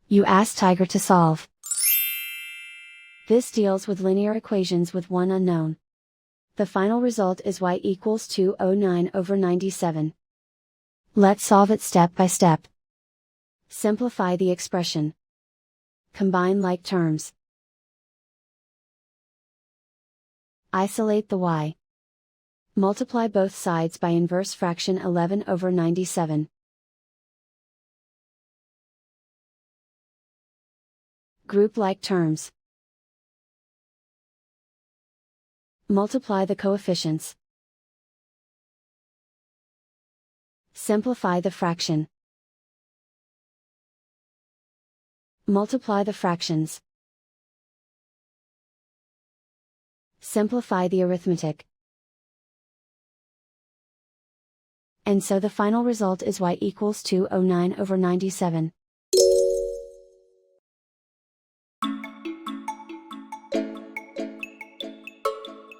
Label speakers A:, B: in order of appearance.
A: You ask Tiger to solve. This deals with linear equations with one unknown. The final result is y equals 209/97. Let's solve it step by step. Simplify the expression. Combine like terms. Isolate the y. Multiply both sides by inverse fraction 11/97. Group like terms. Multiply the coefficients. Simplify the fraction. Multiply the fractions. Simplify the arithmetic. And so the final result is y equals 209/97.